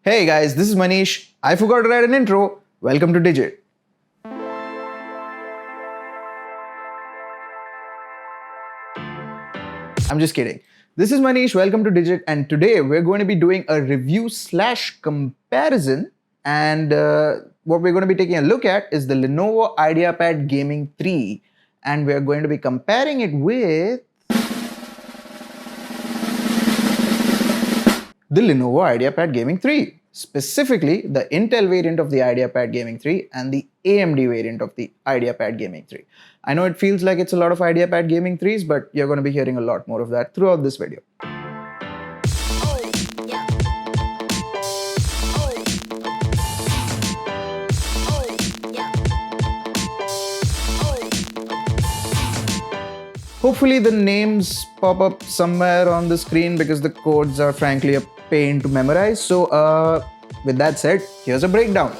Hey guys, this is Manish. I forgot to write an intro. Welcome to Digit. I'm just kidding. This is Manish. Welcome to Digit, and today we're going to be doing a review / comparison. And what we're going to be taking a look at is the Lenovo IdeaPad Gaming 3, and we're going to be comparing it with the Lenovo IdeaPad Gaming 3. Specifically, the Intel variant of the IdeaPad Gaming 3 and the AMD variant of the IdeaPad Gaming 3. I know it feels like it's a lot of IdeaPad Gaming 3s, but you're going to be hearing a lot more of that throughout this video. Hopefully the names pop up somewhere on the screen because the codes are frankly a pain to memorize. So with that said, here's a breakdown.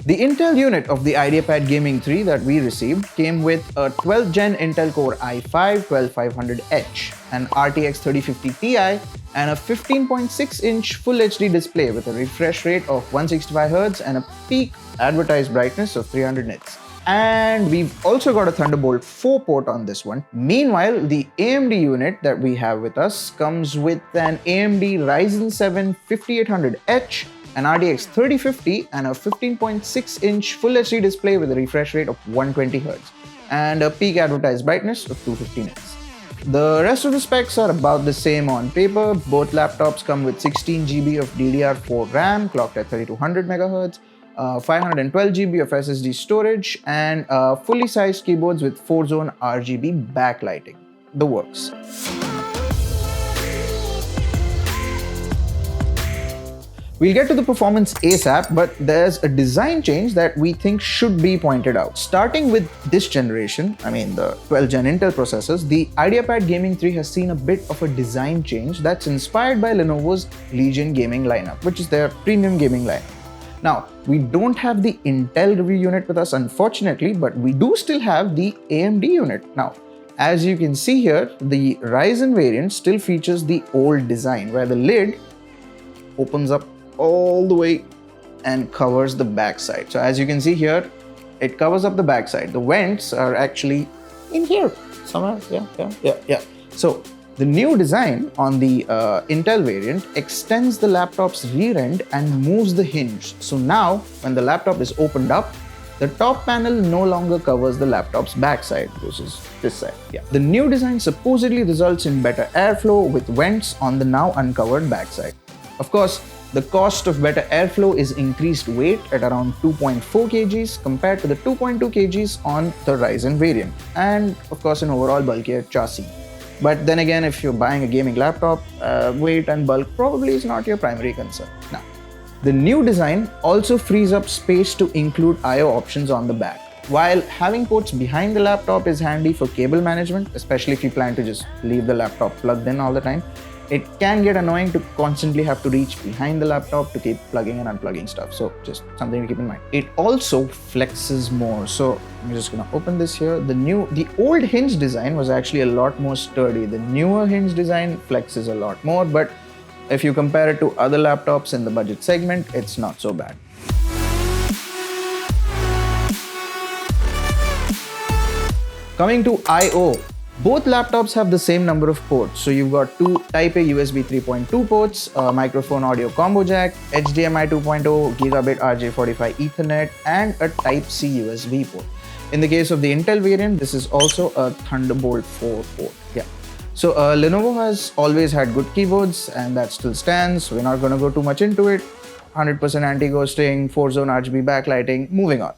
The Intel unit of the IdeaPad Gaming 3 that we received came with a 12th Gen Intel Core i5-12500H, an RTX 3050 Ti, and a 15.6-inch Full HD display with a refresh rate of 165Hz and a peak advertised brightness of 300 nits. And we've also got a Thunderbolt 4 port on this one. Meanwhile, the AMD unit that we have with us comes with an AMD Ryzen 7 5800H, an RTX 3050, and a 15.6-inch Full HD display with a refresh rate of 120Hz and a peak advertised brightness of 250 nits. The rest of the specs are about the same on paper. Both laptops come with 16 GB of DDR4 RAM clocked at 3200 MHz, 512 GB of SSD storage, and fully sized keyboards with 4-zone RGB backlighting. The works. We'll get to the performance ASAP, but there's a design change that we think should be pointed out. Starting with this generation, the 12th Gen Intel processors, the IdeaPad Gaming 3 has seen a bit of a design change that's inspired by Lenovo's Legion gaming lineup, which is their premium gaming lineup. Now, we don't have the Intel review unit with us, unfortunately, but we do still have the AMD unit. Now, as you can see here, the Ryzen variant still features the old design, where the lid opens up all the way and covers the backside. So as you can see here, it covers up the backside. The vents are actually in here somewhere. Yeah. So the new design on the Intel variant extends the laptop's rear end and moves the hinge. So now when the laptop is opened up, the top panel no longer covers the laptop's backside, which is this side. Yeah. The new design supposedly results in better airflow with vents on the now uncovered backside. Of course, the cost of better airflow is increased weight at around 2.4 kgs compared to the 2.2 kgs on the Ryzen variant, and of course an overall bulkier chassis. But then again, if you're buying a gaming laptop, weight and bulk probably is not your primary concern. Now, the new design also frees up space to include I/O options on the back. While having ports behind the laptop is handy for cable management, especially if you plan to just leave the laptop plugged in all the time, it can get annoying to constantly have to reach behind the laptop to keep plugging and unplugging stuff. So just something to keep in mind. It also flexes more. So I'm just gonna open this here. The old hinge design was actually a lot more sturdy. The newer hinge design flexes a lot more, but if you compare it to other laptops in the budget segment, it's not so bad. Coming to I/O. Both laptops have the same number of ports. So you've got two Type A USB 3.2 ports, a microphone audio combo jack, HDMI 2.0, gigabit RJ45 Ethernet, and a Type C USB port. In the case of the Intel variant, this is also a Thunderbolt 4 port. Yeah. So Lenovo has always had good keyboards, and that still stands. We're not going to go too much into it. 100% anti-ghosting, 4-zone RGB backlighting. Moving on.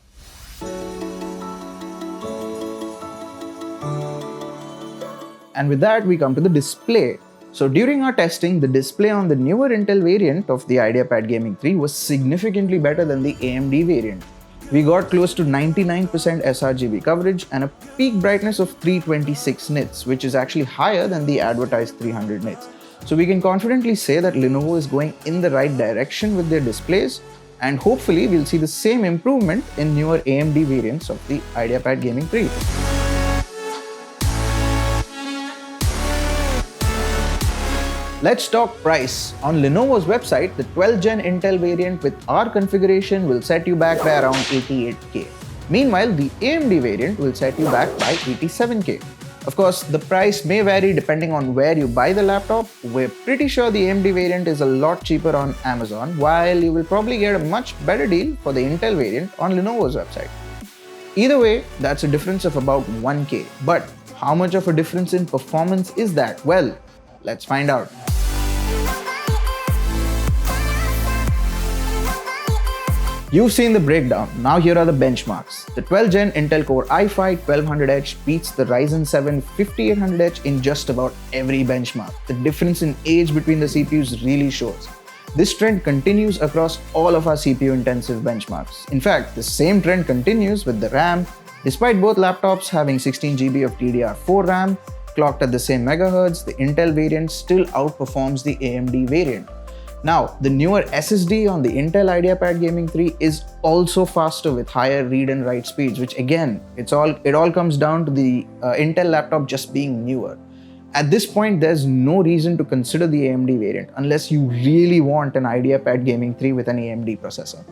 And with that, we come to the display. So during our testing, the display on the newer Intel variant of the IdeaPad Gaming 3 was significantly better than the AMD variant. We got close to 99% sRGB coverage and a peak brightness of 326 nits, which is actually higher than the advertised 300 nits. So we can confidently say that Lenovo is going in the right direction with their displays, and hopefully we'll see the same improvement in newer AMD variants of the IdeaPad Gaming 3. Let's talk price. On Lenovo's website, the 12th Gen Intel variant with our configuration will set you back by around 88K. Meanwhile, the AMD variant will set you back by 87K. Of course, the price may vary depending on where you buy the laptop. We're pretty sure the AMD variant is a lot cheaper on Amazon, while you will probably get a much better deal for the Intel variant on Lenovo's website. Either way, that's a difference of about 1K. But how much of a difference in performance is that? Well, let's find out. You've seen the breakdown, now here are the benchmarks. The 12th Gen Intel Core i5 1200H beats the Ryzen 7 5800H in just about every benchmark. The difference in age between the CPUs really shows. This trend continues across all of our CPU-intensive benchmarks. In fact, the same trend continues with the RAM. Despite both laptops having 16GB of DDR4 RAM, clocked at the same megahertz, the Intel variant still outperforms the AMD variant. Now, the newer SSD on the Intel IdeaPad Gaming 3 is also faster with higher read and write speeds, which again, it all comes down to the Intel laptop just being newer. At this point, there's no reason to consider the AMD variant unless you really want an IdeaPad Gaming 3 with an AMD processor.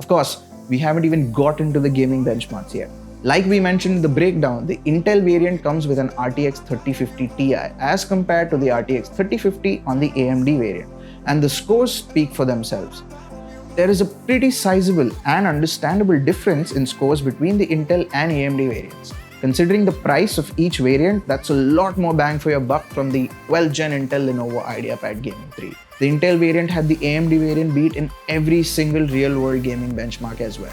Of course, we haven't even got into the gaming benchmarks yet. Like we mentioned in the breakdown, the Intel variant comes with an RTX 3050 Ti as compared to the RTX 3050 on the AMD variant, and the scores speak for themselves. There is a pretty sizable and understandable difference in scores between the Intel and AMD variants. Considering the price of each variant, that's a lot more bang for your buck from the 12th Gen Intel Lenovo IdeaPad Gaming 3. The Intel variant had the AMD variant beat in every single real-world gaming benchmark as well.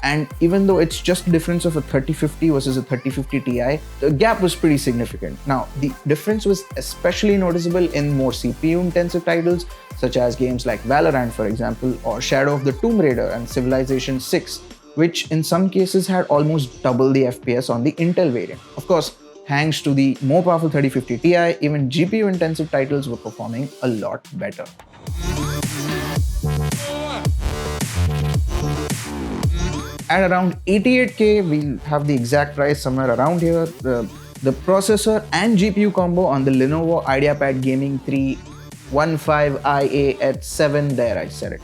And even though it's just a difference of a 3050 versus a 3050 Ti, the gap was pretty significant. Now, the difference was especially noticeable in more CPU-intensive titles, such as games like Valorant, for example, or Shadow of the Tomb Raider and Civilization 6, which in some cases had almost double the FPS on the Intel variant. Of course, thanks to the more powerful 3050 Ti, even GPU-intensive titles were performing a lot better. At around 88K, we'll have the exact price somewhere around here. The processor and GPU combo on the Lenovo IdeaPad Gaming 3 15IA at 7, there I said it,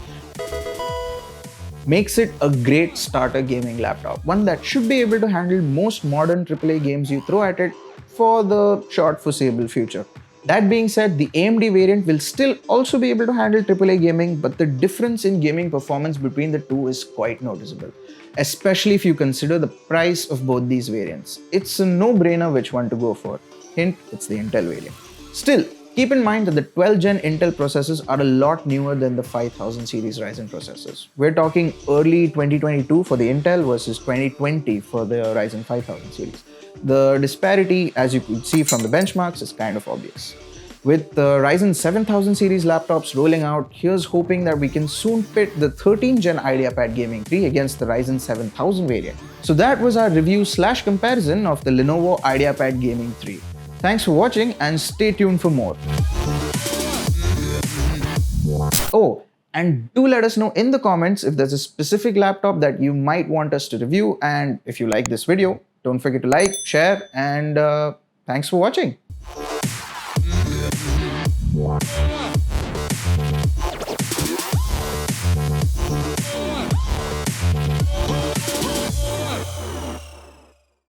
makes it a great starter gaming laptop, one that should be able to handle most modern AAA games you throw at it for the short foreseeable future. That being said, the AMD variant will still also be able to handle AAA gaming, but the difference in gaming performance between the two is quite noticeable, especially if you consider the price of both these variants. It's a no-brainer which one to go for. Hint, it's the Intel variant. Still, keep in mind that the 12th Gen Intel processors are a lot newer than the 5000 series Ryzen processors. We're talking early 2022 for the Intel versus 2020 for the Ryzen 5000 series. The disparity, as you could see from the benchmarks, is kind of obvious. With the Ryzen 7000 series laptops rolling out, here's hoping that we can soon pit the 13th Gen IdeaPad Gaming 3 against the Ryzen 7000 variant. So that was our review/comparison of the Lenovo IdeaPad Gaming 3. Thanks for watching and stay tuned for more. Oh, and do let us know in the comments if there's a specific laptop that you might want us to review, and if you like this video, don't forget to like, share, and thanks for watching.